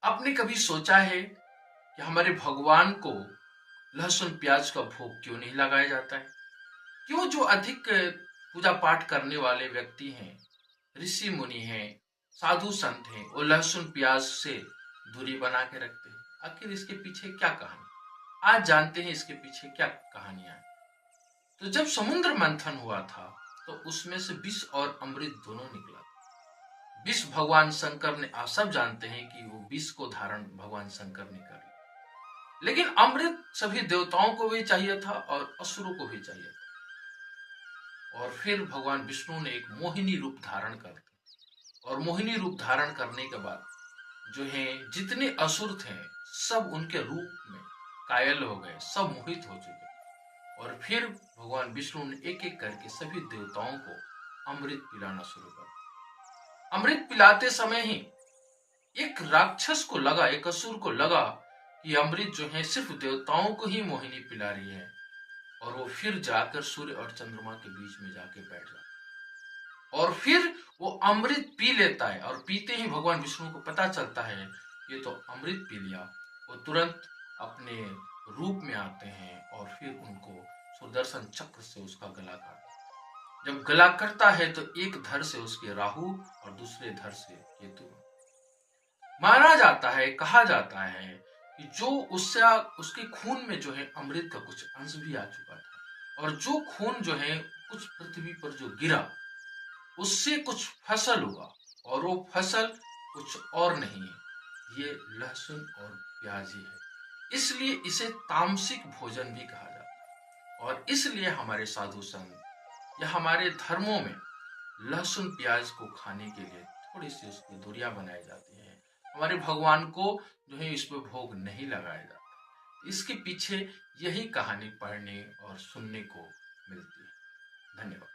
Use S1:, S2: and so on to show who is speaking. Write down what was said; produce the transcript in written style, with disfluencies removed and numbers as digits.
S1: आपने कभी सोचा है कि हमारे भगवान को लहसुन प्याज का भोग क्यों नहीं लगाया जाता है? क्यों जो अधिक पूजा पाठ करने वाले व्यक्ति हैं, ऋषि मुनि हैं, साधु संत हैं, वो लहसुन प्याज से दूरी बना के रखते हैं? आखिर इसके पीछे क्या कहानी? आज जानते हैं इसके पीछे क्या कहानियां हैं। तो जब समुद्र मंथन हुआ था तो उसमें से विष और अमृत दोनों निकला। विष भगवान शंकर ने, आप सब जानते हैं कि वो विष को धारण भगवान शंकर ने कर लिया, लेकिन अमृत सभी देवताओं को भी चाहिए था और असुरों को भी चाहिए था। और फिर भगवान विष्णु ने एक मोहिनी रूप धारण कर दिया, और मोहिनी रूप धारण करने के बाद जो है जितने असुर थे सब उनके रूप में कायल हो गए, सब मोहित हो चुके। और फिर भगवान विष्णु ने एक एक करके सभी देवताओं को अमृत पिलाना शुरू कर दिया। अमृत पिलाते समय ही एक राक्षस को लगा, एक असुर को लगा कि अमृत जो है सिर्फ देवताओं को ही मोहिनी पिला रही है, और वो फिर जाकर सूर्य और चंद्रमा के बीच में जाके बैठ जाता और फिर वो अमृत पी लेता है। और पीते ही भगवान विष्णु को पता चलता है ये तो अमृत पी लिया। वो तुरंत अपने रूप में आते हैं और फिर उनको सुदर्शन चक्र से उसका गला काटते। जब गला कटता है तो एक धड़ से उसके राहु और दूसरे धड़ से केतु। माना जाता है, कहा जाता है कि जो उससे उसके खून में जो है अमृत का कुछ अंश भी आ चुका था, और जो खून जो है कुछ पृथ्वी पर जो गिरा उससे कुछ फसल हुआ, और वो फसल कुछ और नहीं है, ये लहसुन और प्याज ही है। इसलिए इसे तामसिक भोजन भी कहा जाता है, और इसलिए हमारे साधु संत या हमारे धर्मों में लहसुन प्याज को खाने के लिए थोड़ी सी उसकी दूरियां बनाई जाती हैं। हमारे भगवान को जो है इस पर भोग नहीं लगाया जाता। इसके पीछे यही कहानी पढ़ने और सुनने को मिलती है। धन्यवाद।